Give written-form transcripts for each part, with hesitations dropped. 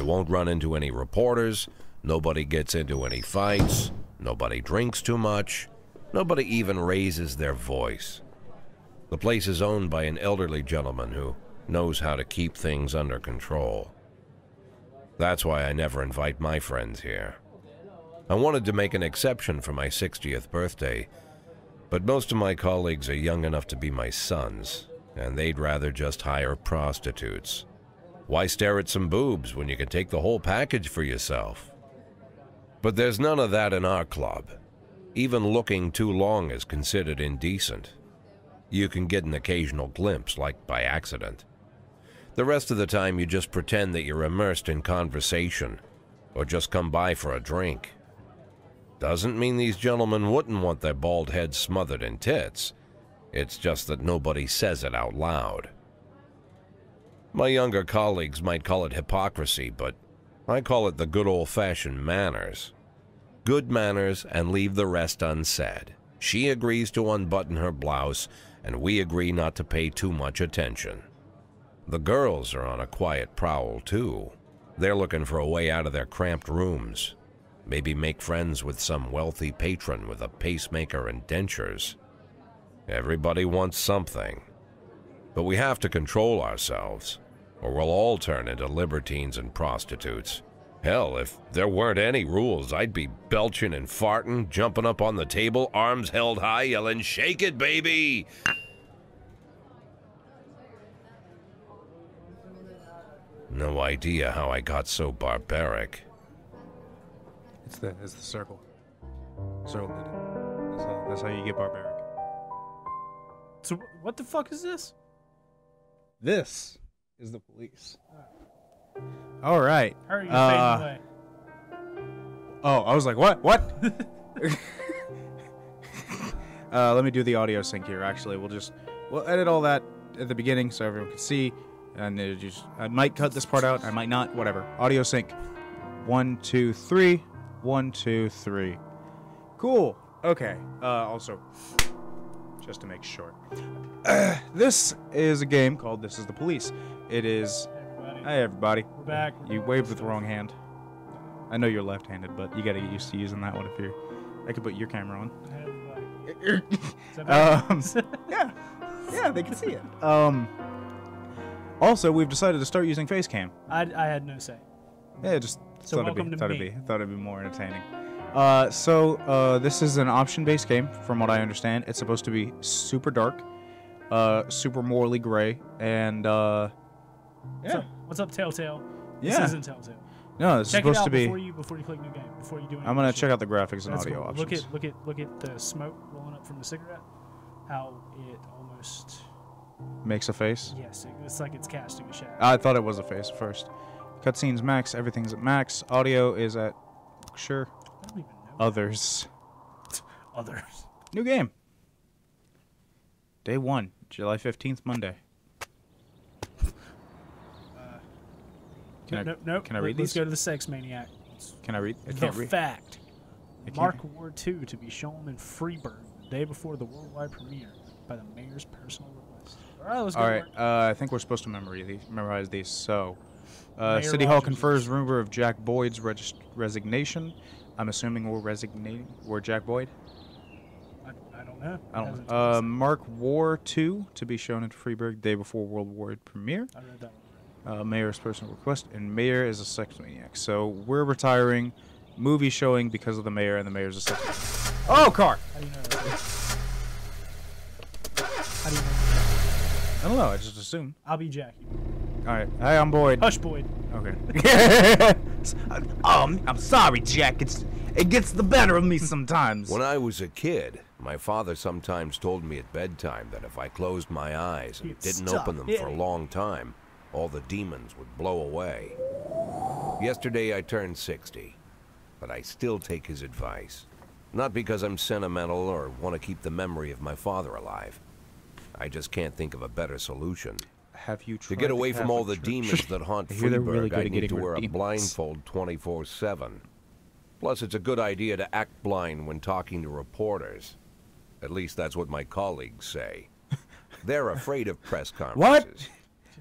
won't run into any reporters, nobody gets into any fights, nobody drinks too much, nobody even raises their voice. The place is owned by an elderly gentleman who knows how to keep things under control. That's why I never invite my friends here. I wanted to make an exception for my 60th birthday, but most of my colleagues are young enough to be my sons, and they'd rather just hire prostitutes. Why stare at some boobs when you can take the whole package for yourself? But there's none of that in our club. Even looking too long is considered indecent. You can get an occasional glimpse, like by accident. The rest of the time you just pretend that you're immersed in conversation, or just come by for a drink. Doesn't mean these gentlemen wouldn't want their bald heads smothered in tits. It's just that nobody says it out loud. My younger colleagues might call it hypocrisy, but I call it the good old-fashioned manners. Good manners and leave the rest unsaid. She agrees to unbutton her blouse, and we agree not to pay too much attention. The girls are on a quiet prowl, too. They're looking for a way out of their cramped rooms. Maybe make friends with some wealthy patron with a pacemaker and dentures. Everybody wants something. But we have to control ourselves, or we'll all turn into libertines and prostitutes. Hell, if there weren't any rules, I'd be belching and farting, jumping up on the table, arms held high, yelling, "Shake it, baby!" No idea how I got so barbaric. It's the circle. Circle did it. That's how you get barbaric. So what the fuck is this? This is the police. All right. How are you fading away? Oh, I was like, what? What? Let me do the audio sync here. Actually, we'll edit all that at the beginning so everyone can see, and I might cut this part out. I might not. Whatever. Audio sync. 1, 2, 3. 1, 2, 3. Cool. Okay. Also, just to make sure, this is a game called This Is the Police. It is. Hey everybody. We're back. You waved with the wrong hand. I know you're left-handed, but you gotta get used to using that one if you're. I could put your camera on. Yeah, they can see it. Also, we've decided to start using face cam. I had no say. Yeah, just So thought welcome to me. Thought it'd be more entertaining. This is an option-based game, from what I understand. It's supposed to be super dark, super morally gray, and yeah. What's up, Telltale? Yeah. This isn't Telltale. No, it's Check supposed it out to be. Before you click new game. Before you do anything. I'm gonna check out the graphics and That's audio cool. options. Look at the smoke rolling up from the cigarette. How it almost Makes a face. Yes, it's like it's casting a shadow. I thought it was a face at first. Cutscenes max. Everything's at max. Audio is at sure. I don't even know. Others. Others. New game. Day 1, July 15th, Monday. Nope. Can I read Let's these? go to the Sex Maniac. Can I read? I The can't read. fact. I can't Mark read. War II to be shown in Freeburg the day before the worldwide premiere by the mayor's personal request. All right, let's go. All to right, work. I think we're supposed to memorize these. So, Mayor City Hall Rogers. confers rumor of Jack Boyd's resignation. I'm assuming we're resignating. We're Jack Boyd. I don't know. I It don't hasn't know. told us. Mark War II to be shown in Freeburg day before World War premiere. I read that one. Mayor's personal request, and Mayor is a sex maniac. So we're retiring. Movie showing because of the mayor, and the mayor's a sex maniac. Oh, car! How do you know that? How do you know that? I don't know. I just assumed. I'll be Jackie. All right. Hey, I'm Boyd. Hush, Boyd. Okay. I'm sorry, Jack. It gets the better of me sometimes. When I was a kid, my father sometimes told me at bedtime that if I closed my eyes and You'd didn't stop open them for a hitting. long time, all the demons would blow away. Yesterday I turned 60, but I still take his advice. Not because I'm sentimental or want to keep the memory of my father alive. I just can't think of a better solution. Have you To tried get away the from all the Catholic Church? demons that haunt I hear they're really Freeburg, good I at need getting to rid of wear a demons. blindfold 24/7. Plus, it's a good idea to act blind when talking to reporters. At least that's what my colleagues say. They're afraid of press conferences.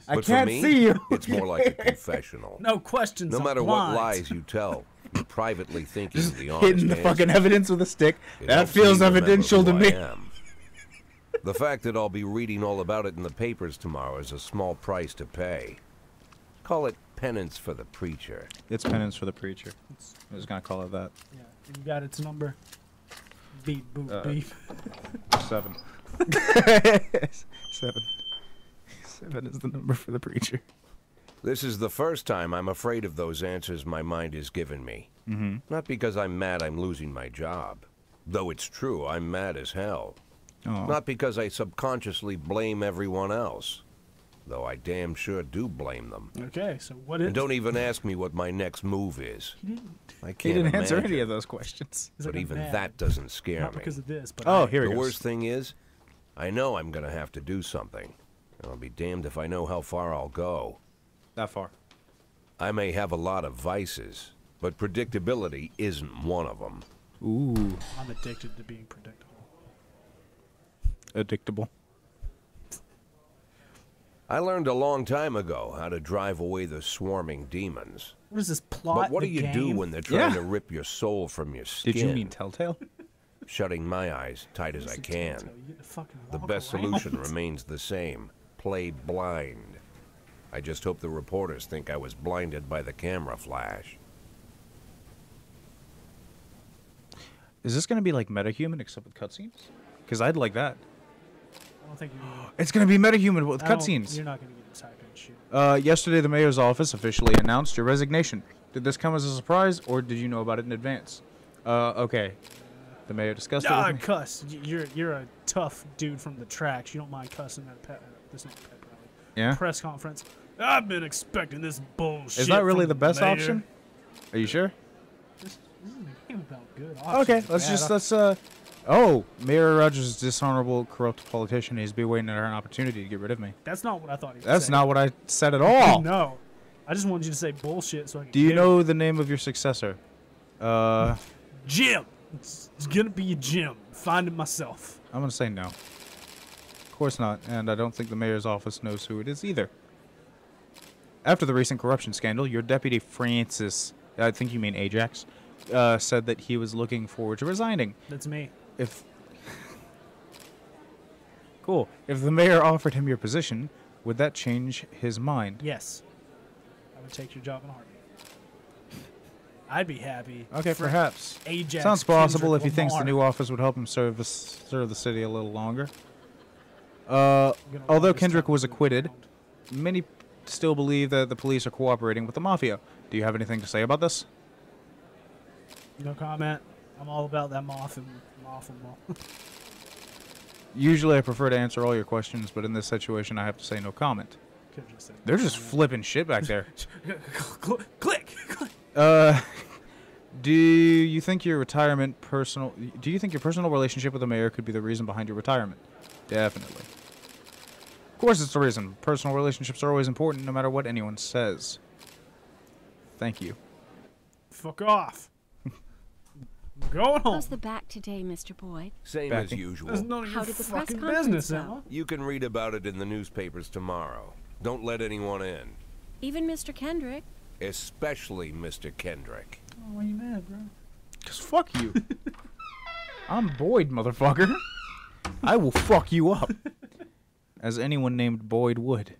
I But for can't me, see you. it's more like a confessional. No questions. No I'm matter what blind. lies you tell, you're privately thinking Just the honest hitting the answer. fucking evidence with a stick. It That helps feels me remember evidential to who me. I am. The fact that I'll be reading all about it in the papers tomorrow is a small price to pay. Call it penance for the preacher. It's penance for the preacher. I was gonna call it that. Yeah, you got its number. Beep boop beep. 7. 7. 7 is the number for the preacher. This is the first time I'm afraid of those answers my mind has given me. Not because I'm mad I'm losing my job. Though it's true, I'm mad as hell. Oh. Not because I subconsciously blame everyone else. Though I damn sure do blame them. Okay, so what is? And don't even ask me what my next move is. I He can't didn't answer imagine. any of those questions. He's But like, I'm even mad. that doesn't scare Not me. because of this, but Oh, here he The goes. worst thing is, I know I'm going to have to do something. And I'll be damned if I know how far I'll go. That far. I may have a lot of vices, but predictability isn't one of them. Ooh. I'm addicted to being predictable. Addictable. I learned a long time ago how to drive away the swarming demons. What is this plot? But what do the you do game? when they're trying Yeah. to rip your soul from your skin? Did you mean Telltale? Shutting my eyes tight as I It's a can. telltale. You get to fucking The walk best around. solution remains the same. Play blind. I just hope the reporters think I was blinded by the camera flash. Is this gonna be like MetaHuman except with cutscenes? Because I'd like that. I don't think you're gonna, It's gonna be MetaHuman with I don't- cutscenes. You're not gonna get this hype and shit. Yesterday, the mayor's office officially announced your resignation. Did this come as a surprise, or did you know about it in advance? Okay. The mayor discussed it Ah, with me. cuss. You're a tough dude from the tracks. You don't mind cussing at this not pep rally. Yeah? Press conference. I've been expecting this bullshit. Is that really from the best mayor. option? Are you sure? This is a game about good Okay, options. let's oh, Mayor Rogers is a dishonorable, corrupt politician. He's been waiting at an opportunity to get rid of me. That's not what I thought he was That's saying. not what I said at all. No. I just wanted you to say bullshit so I can Do you get know the name of your successor? I'm Jim. It's gonna be a Jim. Find it myself. gonna say no. Of course not, and I don't think the mayor's office knows who it is either. After the recent corruption scandal, your deputy Francis, I think you mean Ajax, said that he was looking forward to resigning. That's me. If cool, if the mayor offered him your position, would that change his mind? Yes. I would take your job in a heartbeat. I'd be happy. Okay, for perhaps. Ajax Sounds possible if he Kendrick thinks the Lamar. new office would help him serve the city a little longer. I'm gonna Although run this Kendrick town was to the acquitted, ground. many still believe that the police are cooperating with the mafia. Do you have anything to say about this? No comment. I'm all about that moth and. Usually I prefer to answer all your questions, but in this situation I have to say no comment. Could've just said They're no just comment. flipping shit back there. Click. Do you think your personal relationship with the mayor could be the reason behind your retirement? Definitely. Of course it's the reason. Personal relationships are always important no matter what anyone says. Thank you. Fuck off. I'm going home. How's the back today, Mr. Boyd? Same Backing. as usual. There's none of How your did the press fucking conference business, go? Emma. You can read about it in the newspapers tomorrow. Don't let anyone in. Even Mr. Kendrick? Especially Mr. Kendrick. Oh, why you mad, bro? Just fuck you. I'm Boyd, motherfucker. I will fuck you up. As anyone named Boyd would.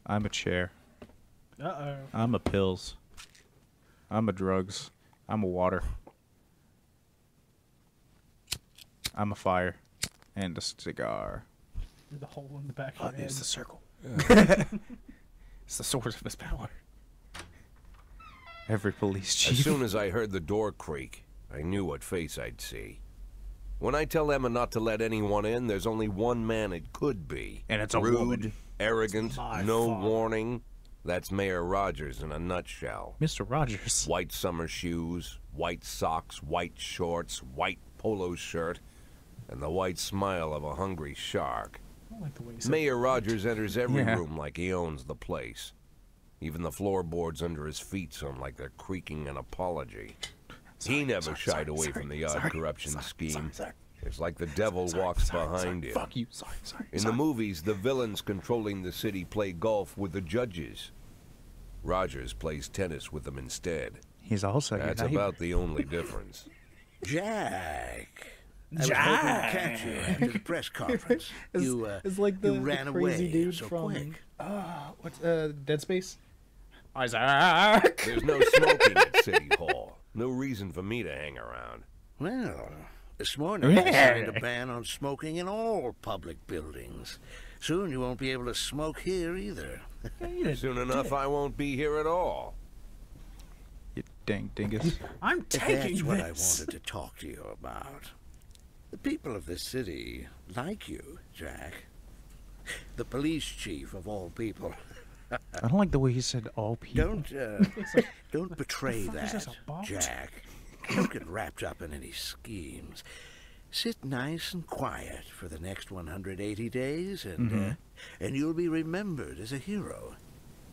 I'm a chair. Uh-oh. I'm a pills. I'm a drugs. I'm a water. I'm a fire. And a cigar. You're the hole in the back of your head. It's the circle. It's the source of his power. Every police As chief. soon as I heard the door creak, I knew what face I'd see. When I tell Emma not to let anyone in, there's only one man it could be. And it's a Rude, woman. arrogant, My no father. warning. That's Mayor Rogers in a nutshell. Mr. Rogers. White summer shoes, white socks, white shorts, white polo shirt, and the white smile of a hungry shark. I don't like the way you said Mayor Rogers enters every Yeah. room like he owns the place. Even the floorboards under his feet sound like they're creaking an apology. He never shied away from the odd corruption scheme. It's like the devil walks behind him. Fuck you. Sorry. In the movies, the villains controlling the city play golf with the judges. Rogers plays tennis with them instead. He's also That's about the only difference. Jack. I was hoping to catch you after the press conference. It's like the you ran the crazy away dude so from quick. what's Dead Space? Isaac. There's no smoking at City Hall. No reason for me to hang around. Well, this morning they signed a ban on smoking in all public buildings. Soon you won't be able to smoke here either. Soon enough, I won't be here at all. You dang dingus. I'm taking That's what I this. wanted to talk to you about. The people of this city like you, Jack. The police chief of all people. I don't like the way he said all people. Don't betray fuck is this, that, a bot? Jack. Don't get wrapped up in any schemes. Sit nice and quiet for the next 180 days, and you'll be remembered as a hero.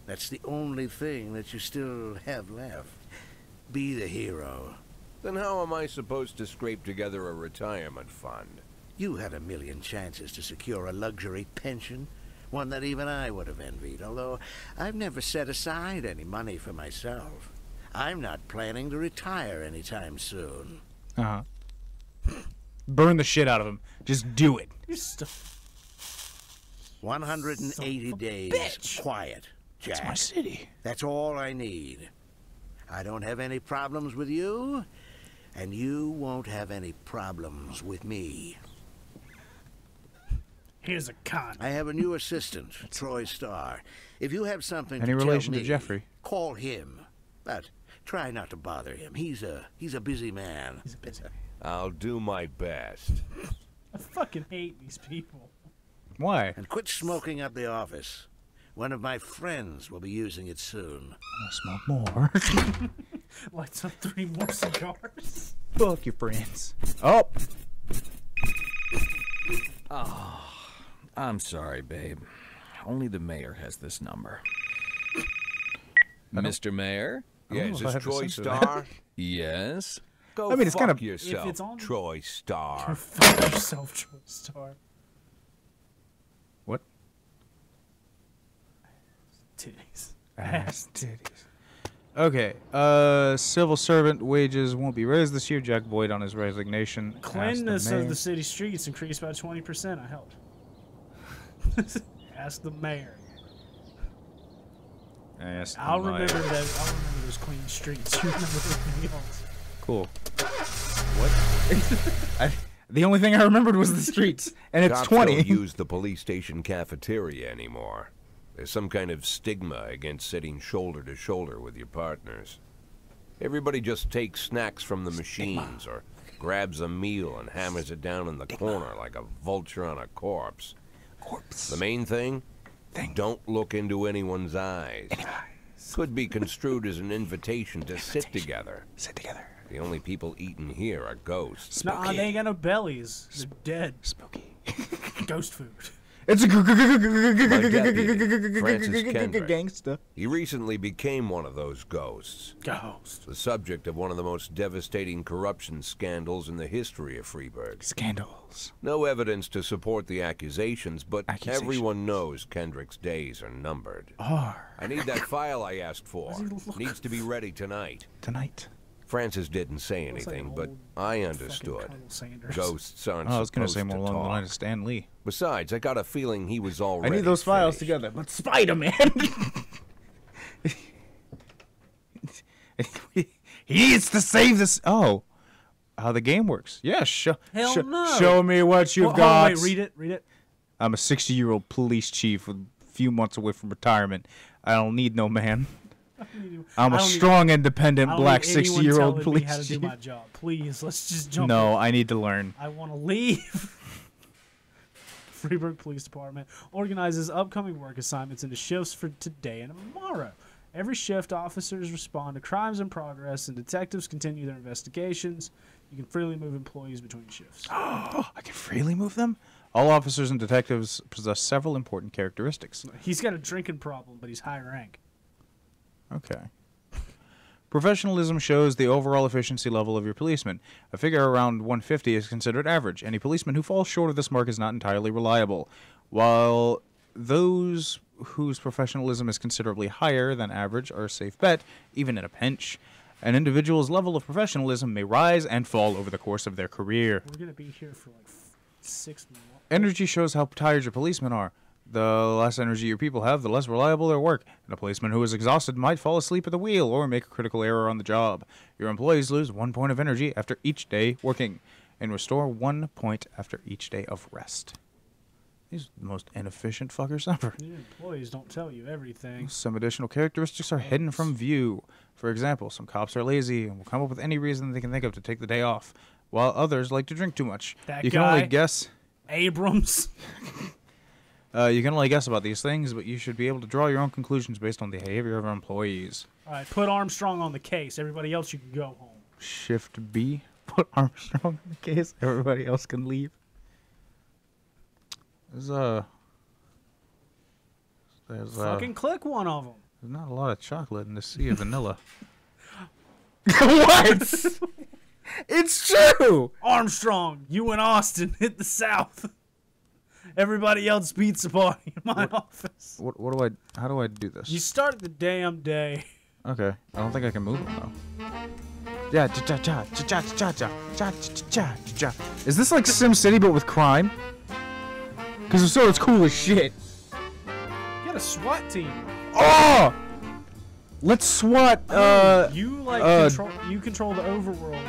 That's the only thing that you still have left. Be the hero. Then how am I supposed to scrape together a retirement fund? You had a million chances to secure a luxury pension, one that even I would have envied, although I've never set aside any money for myself. I'm not planning to retire anytime soon. Burn the shit out of him. Just do it. You're st- 180 days bitch. quiet, Jack. It's my city. That's all I need. I don't have any problems with you, and you won't have any problems with me. Here's a con. I have a new assistant, Troy Starr. If you have something Any to relation tell to me, Jeffrey? call him. But try not to bother him. He's a busy man. He's a busy man. I'll do my best. I fucking hate these people. Why? And quit smoking up the office. One of my friends will be using it soon. I'll smoke more. Lights up 3 more cigars. Fuck your friends. Oh. I'm sorry, babe. Only the mayor has this number. Mr. Mayor? Yeah, know is if I this have to Troy censor that. Star? Yes? Go I mean, it's fuck kinda- yourself, If it's on- Troy Star. Fuck yourself, Troy Star. What? Titties. Ass titties. Okay. Civil servant wages won't be raised this year. Jack Boyd on his resignation. Asked Cleanliness mayor. of the city streets increased by 20%. I helped. Ask the mayor. Asked the I'll mayor. remember that. I'll remember those clean streets. You remember everything else. Cool. What? The only thing I remembered was the streets, and it's Cops 20. don't use the police station cafeteria anymore. There's some kind of stigma against sitting shoulder to shoulder with your partners. Everybody just takes snacks from the machines or grabs a meal and hammers it down in the corner like a vulture on a corpse. The main thing? Don't look into anyone's eyes. Could be construed as an invitation to sit together. Sit together. The only people eating here are ghosts. Nah, they ain't got no bellies. They're dead. Spooky. Ghost food. It's a deputy, Francis Kendrick. gangsta. He recently became one of those ghosts. Ghost. The subject of one of the most devastating corruption scandals in the history of Freeburg. Scandals. No evidence to support the accusations, but Accusations. everyone knows Kendrick's days are numbered. I need that file I asked for. Does he look- Needs to be ready tonight. Tonight. Francis didn't say Looks like anything, an but old I fucking understood. Colonel Sanders. Ghosts aren't Oh, I was going to supposed say more to along the line talk. of Stan Lee. Besides, I got a feeling he was I already need those files finished. together. But Spider-Man. He needs to save this. Oh. How the game works. Yeah, Hell no. show me what you've Hold on, got. wait, read it. Read it. I'm a 60-year-old police chief with a few months away from retirement. I don't need no man. I'm a I don't need- strong, independent, I don't black need anyone 60-year-old telling me police how to do chief. my job. Please, let's just jump. No, I need to learn. I want to leave. Freeburg Police Department organizes upcoming work assignments into shifts for today and tomorrow. Every shift, officers respond to crimes in progress, and detectives continue their investigations. You can freely move employees between shifts. Oh, I can freely move them? All officers and detectives possess several important characteristics. He's got a drinking problem, but he's high rank. Okay. Professionalism shows the overall efficiency level of your policeman. A figure around 150 is considered average. Any policeman who falls short of this mark is not entirely reliable. While those whose professionalism is considerably higher than average are a safe bet, even in a pinch. An individual's level of professionalism may rise and fall over the course of their career. We're going to be here for like 6 months. Energy shows how tired your policemen are. The less energy your people have, the less reliable their work. And a policeman who is exhausted might fall asleep at the wheel or make a critical error on the job. Your employees lose 1 point of energy after each day working and restore 1 point after each day of rest. These are the most inefficient fuckers ever. Your employees don't tell you everything. Some additional characteristics are hidden from view. For example, some cops are lazy and will come up with any reason they can think of to take the day off, while others like to drink too much. That you guy, can only guess. Abrams. You can only guess about these things, but you should be able to draw your own conclusions based on the behavior of our employees. All right, put Armstrong on the case. Everybody else, you can go home. Shift B. Put Armstrong in the case. Everybody else can leave. There's Fucking click one of them. there's not a lot of chocolate in the sea of vanilla. What? It's true. Armstrong, you and Austin hit the South. Everybody else beats the party in my office. How do I do this? You start the damn day. Okay, I don't think I can move them though. Yeah, cha cha cha cha cha cha cha cha cha cha cha. Is this like Sim City but with crime? Because if so, it's cool as shit. You got a SWAT team. Oh! Let's SWAT. You control the overworld.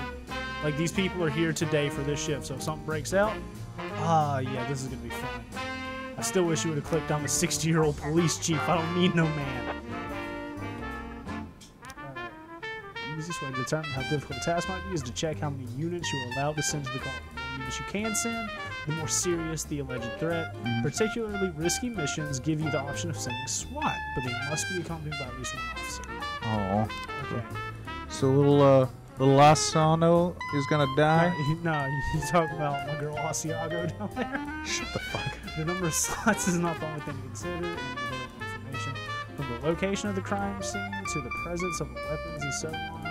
Like, these people are here today for this shift, so if something breaks out, yeah, this is gonna be fun. I still wish you would have clicked on the 60-year-old police chief. I don't need no man. The easiest way to determine how difficult a task might be is to check how many units you are allowed to send to the call. The more units you can send, the more serious the alleged threat. Particularly risky missions give you the option of sending SWAT, but they must be accompanied by at least one officer. Oh. Okay. So little Asano is gonna die. No, you talk about my girl Asiago down there. Shut the fuck. The number of slots is not the only thing to consider in available information. From the location of the crime scene to the presence of the weapons and so on,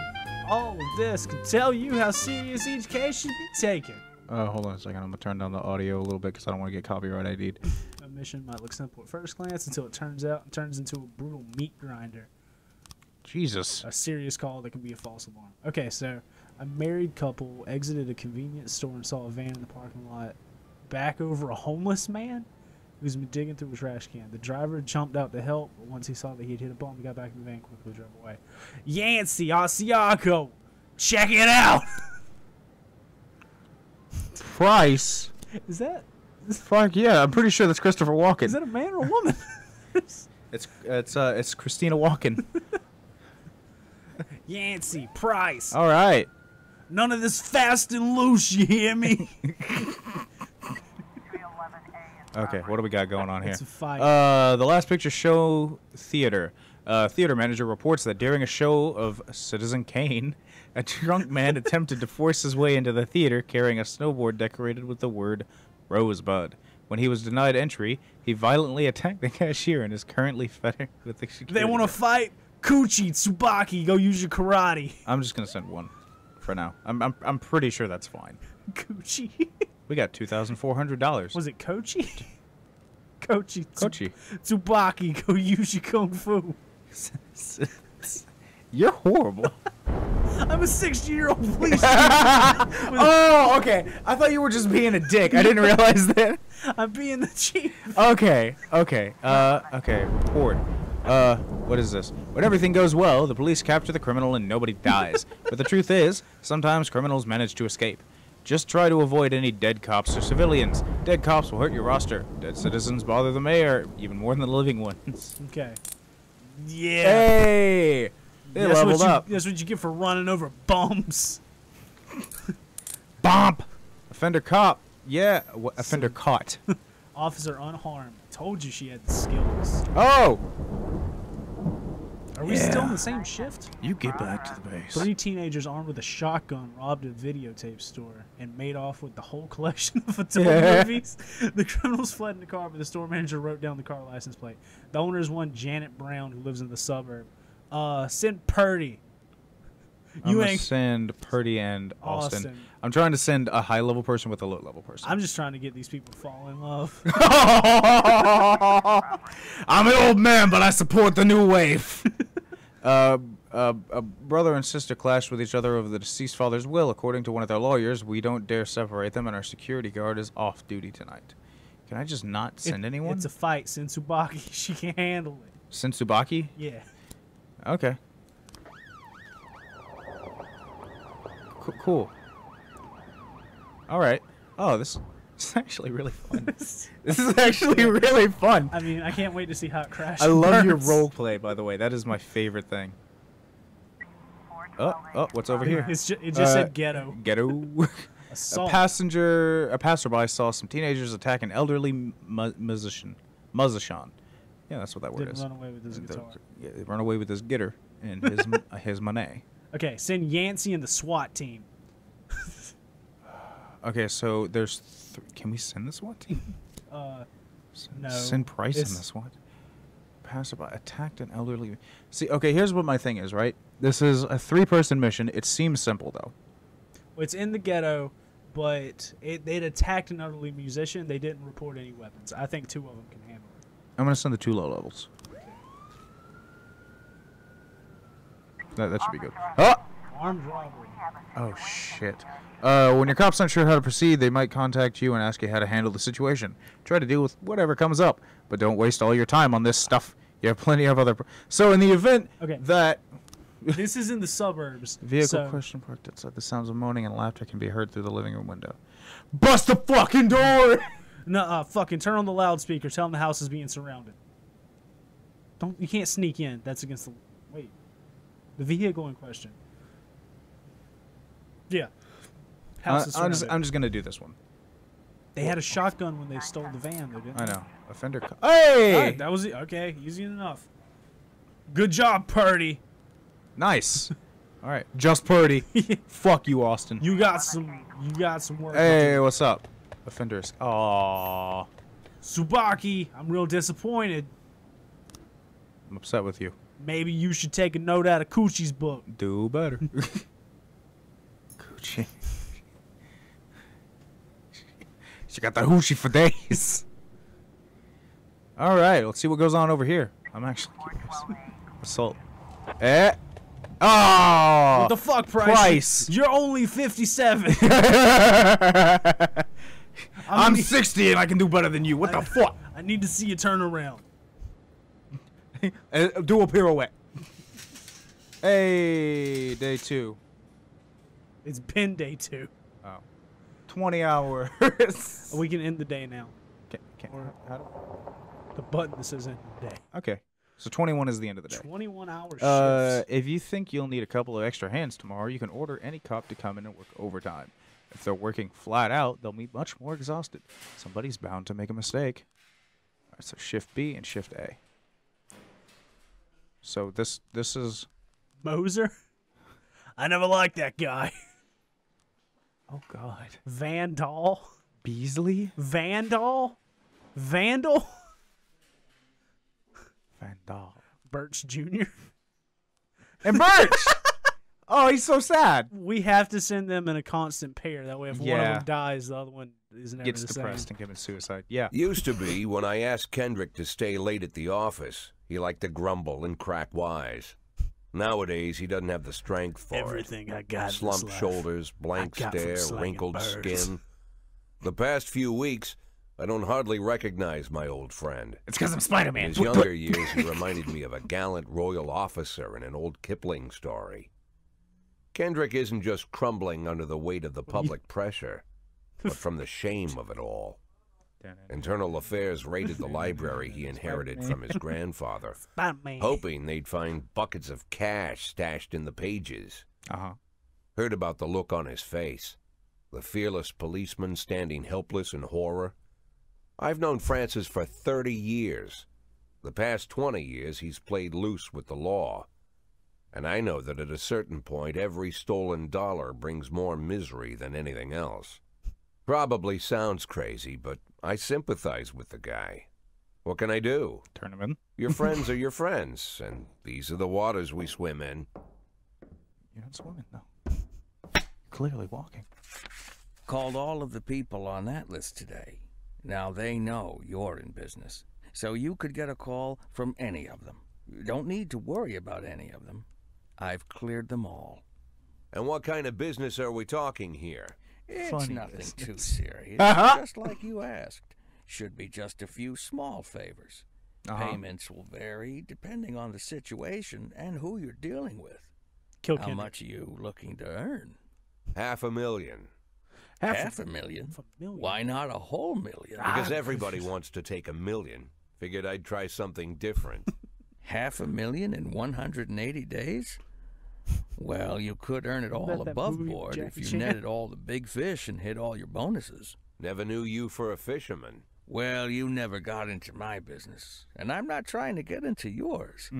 all of this can tell you how serious each case should be taken. Hold on a second. I'm gonna turn down the audio a little bit because I don't want to get copyright ID'd. A mission might look simple at first glance until it turns into a brutal meat grinder. Jesus. A serious call that can be a false alarm. Okay, so a married couple exited a convenience store and saw a van in the parking lot back over a homeless man who's been digging through a trash can. The driver jumped out to help, but once he saw that he'd hit a bomb, he got back in the van and quickly drove away. Yancey, Asiago, check it out! Price? Is that Fuck yeah, I'm pretty sure that's Christopher Walken. is that a man or a woman? It's Christina Walken. Yancey, Price. All right. None of this fast and loose, you hear me? Okay, what do we got going on here? It's a fight. The last picture show theater. Theater manager reports that during a show of Citizen Kane, a drunk man attempted to force his way into the theater carrying a snowboard decorated with the word Rosebud. When he was denied entry, he violently attacked the cashier and is currently fettered with the security. They want to fight? Coochie, Tsubaki, go use your karate. I'm just gonna send one for now. I'm pretty sure that's fine. Coochie. We got $2,400. Was it Kochi? Kochi. Kochi. Tsubaki, go use your kung fu. You're horrible. I'm a 60-year-old police. Oh, okay. I thought you were just being a dick. I didn't realize that. I'm being the chief. Okay. Report. What is this? When everything goes well, the police capture the criminal and nobody dies. But the truth is, sometimes criminals manage to escape. Just try to avoid any dead cops or civilians. Dead cops will hurt your roster. Dead citizens bother the mayor, even more than the living ones. Okay. Yeah. Hey! They leveled up. That's what you get for running over bums. Bomp! Offender cop. Yeah, offender caught. Officer unharmed. Told you she had the skills. Oh! Are we still in the same shift? You get back to the base. 3 teenagers armed with a shotgun robbed a videotape store and made off with the whole collection of adult movies. The criminals fled in the car, but the store manager wrote down the car license plate. The owner is one Janet Brown who lives in the suburb. Send Purdy. I'm gonna send Purdy and Austin. I'm trying to send a high-level person with a low-level person. I'm just trying to get these people to fall in love. I'm an old man, but I support the new wave. A brother and sister clashed with each other over the deceased father's will. According to one of their lawyers, we don't dare separate them, and our security guard is off duty tonight. Can I just not send anyone? It's a fight. Send Tsubaki. She can't handle it. Send Tsubaki? Yeah. Okay. Cool. All right. Oh, this is actually really fun. This is actually really fun. I mean, I can't wait to see how it crashes. I love your role play, by the way. That is my favorite thing. Oh, what's over here? It just said ghetto. Ghetto. Assault. A passerby saw some teenagers attack an elderly musician. Yeah, that's what that word Didn't is. run away with his guitar. Yeah, run away with his gitter and his money. Okay, send Yancey and the SWAT team. Okay, so there's. Can we send the SWAT team? No. Send Price and the SWAT. Passerby attacked an elderly. See, okay, here's what my thing is, right? This is a 3-person mission. It seems simple, though. Well, it's in the ghetto, but they'd attacked an elderly musician. They didn't report any weapons. I think 2 of them can handle it. I'm going to send the 2 low levels. That should be good. Oh! Armed robbery. Oh, shit. When your cops aren't sure how to proceed, they might contact you and ask you how to handle the situation. Try to deal with whatever comes up, but don't waste all your time on this stuff. You have plenty of other... So in the event that... This is in the suburbs. Vehicle question parked outside. The sounds of moaning and laughter can be heard through the living room window. Bust the fucking door! No, fucking turn on the loudspeaker. Tell them the house is being surrounded. You can't sneak in. That's against the... Wait. The vehicle in question. Yeah. House is surrounded. I'm just gonna do this one. They had a shotgun when they stole the van, though, didn't they? I know. Offender... Hey! Right, that was it. Okay, easy enough. Good job, Purdy. Nice. All right. Just Purdy. Fuck you, Austin. You got some work. Hey, what's up? Offenders. Aww. Tsubaki, I'm real disappointed. I'm upset with you. Maybe you should take a note out of Coochie's book. Do better. Coochie. She got the hoochie for days. All right, let's see what goes on over here. I'm actually curious. Assault. Oh! What the fuck, Price? You're only 57. I'm 60 and I can do better than you. What the fuck? I need to see you turn around. Do a pirouette. Hey, day 2. It's been day 2. Oh. 20 hours. We can end the day now. The button that says end the day. Okay. So 21 is the end of the day. 21 hour shifts. If you think you'll need a couple of extra hands tomorrow, you can order any cop to come in and work overtime. If they're working flat out, they'll be much more exhausted. Somebody's bound to make a mistake. All right, so Shift B and Shift A. So this is... Moser? I never liked that guy. Oh, God. Vandal? Beasley? Vandal? Vandal? Vandal. Birch Jr. And Birch! Oh, he's so sad. We have to send them in a constant pair. That way, if one of them dies, the other one isn't ever Gets the depressed same. and commits suicide. Yeah. Used to be when I asked Kendrick to stay late at the office, he liked to grumble and crack wise. Nowadays, he doesn't have the strength for Everything I got. Slumped shoulders, blank stare, wrinkled skin. The past few weeks, I don't hardly recognize my old friend. It's because I'm Spider-Man. In his younger years, he reminded me of a gallant royal officer in an old Kipling story. Kendrick isn't just crumbling under the weight of the public pressure, but from the shame of it all. Internal Affairs raided the library he inherited from his grandfather, hoping they'd find buckets of cash stashed in the pages. Heard about the look on his face, the fearless policeman standing helpless in horror. I've known Francis for 30 years. The past 20 years, he's played loose with the law. And I know that at a certain point, every stolen dollar brings more misery than anything else. Probably sounds crazy, but I sympathize with the guy. What can I do? Turn him in. Your friends are your friends, and these are the waters we swim in. You're not swimming, no. Clearly walking. Called all of the people on that list today. Now they know you're in business, so you could get a call from any of them. You don't need to worry about any of them. I've cleared them all. And what kind of business are we talking here? It's Funny nothing business. too serious, just like you asked. Should be just a few small favors. Payments will vary depending on the situation and who you're dealing with. Kill How Kendrick. much are you looking to earn? $500,000. Half a million? Why not a whole million? Because everybody wants to take $1 million. Figured I'd try something different. $500,000 in 180 days? Well, you could earn it all About that above movie, board if Jackie you Chan. netted all the big fish and hit all your bonuses. Never knew you for a fisherman. Well, you never got into my business, and I'm not trying to get into yours.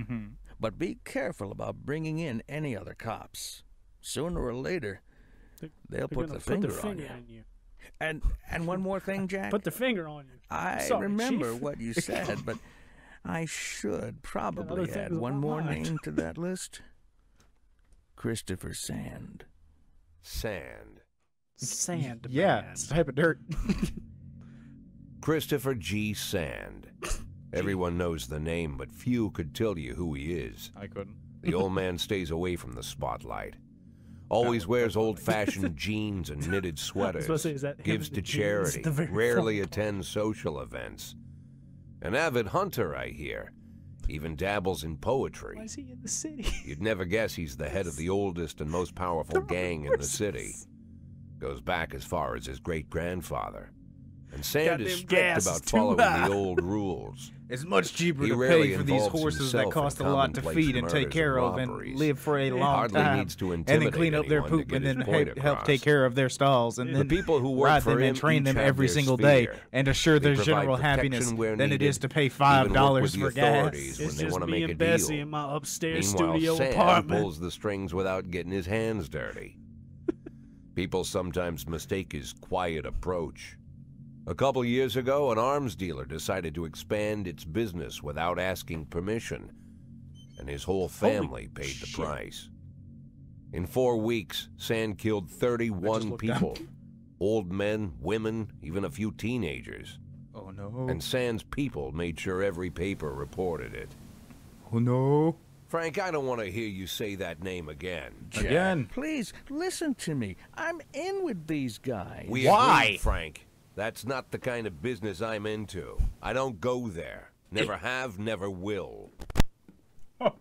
But be careful about bringing in any other cops. Sooner or later, they'll put They're the gonna finger on you. on you. And one more thing, Jack. Put their finger on you. I Sorry, remember Chief. what you said, but I should probably other add things one on my more mind. name to that list. Christopher Sand. Sand. Sand. Yeah, man. it's a type of dirt. Christopher G. Sand. Everyone knows the name, but few could tell you who he is. I couldn't. The old man stays away from the spotlight. Always wears old-fashioned jeans and knitted sweaters. supposed to say, is that him Gives in to the jeans charity. at the very Rarely front? attends social events. An avid hunter, I hear. Even dabbles in Why poetry. is he in the city? You'd never guess he's the head of the oldest and most powerful gang in the city. Goes back as far as his great-grandfather. And Sand is Goddamn strict gas is about too following high. the old rules. It's much cheaper He to rarely pay for these involves horses that himself in cost a lot to commonplace feed and take murders care and of and robberies. live for a long Hardly time. needs to And then intimidate clean up their anyone to poop get and his then point help across. take care of their stalls and The then people who work ride for them and him train each them have every their single day sphere. and assure They their provide general protection happiness where than it is needed, to pay even $5 work with the for authorities gas. when It's they just want to me make a and Bessie deal. in my upstairs Meanwhile, studio Sam apartment. pulls the strings without getting his hands dirty. People sometimes mistake his quiet approach. A couple years ago, an arms dealer decided to expand its business without asking permission, and his whole family paid the price. In 4 weeks, Sand killed 31 looked people. Old men, women, even a few teenagers. Oh no. And Sand's people made sure every paper reported it. Oh no. Frank, I don't want to hear you say that name again. Jack, Again. please listen to me. I'm in with these guys. We Why? agreed, Frank. That's not the kind of business I'm into. I don't go there. Never have, never will. Ho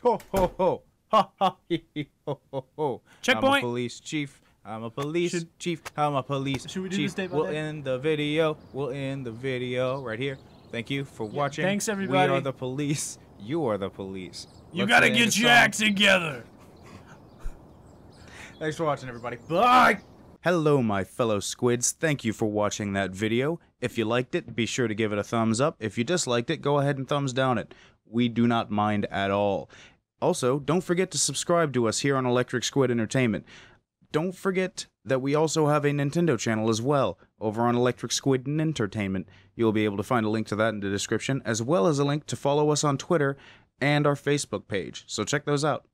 ho ho. Ha ha hee hee ho ho ho. I'm a Checkpoint. police chief. I'm a police chief. I'm a police Should we do chief. this day by We'll day? end the video. We'll end the video right here. Thank you for watching. thanks, We everybody. are the police. You are the police. You Let's gotta end get the your song. act together. Thanks for watching, everybody. Bye! Hello, my fellow squids. Thank you for watching that video. If you liked it, be sure to give it a thumbs up. If you disliked it, go ahead and thumbs down it. We do not mind at all. Also, don't forget to subscribe to us here on Electric Squid Entertainment. Don't forget that we also have a Nintendo channel as well, over on Electric Squid Entertainment. You'll be able to find a link to that in the description, as well as a link to follow us on Twitter and our Facebook page. So check those out.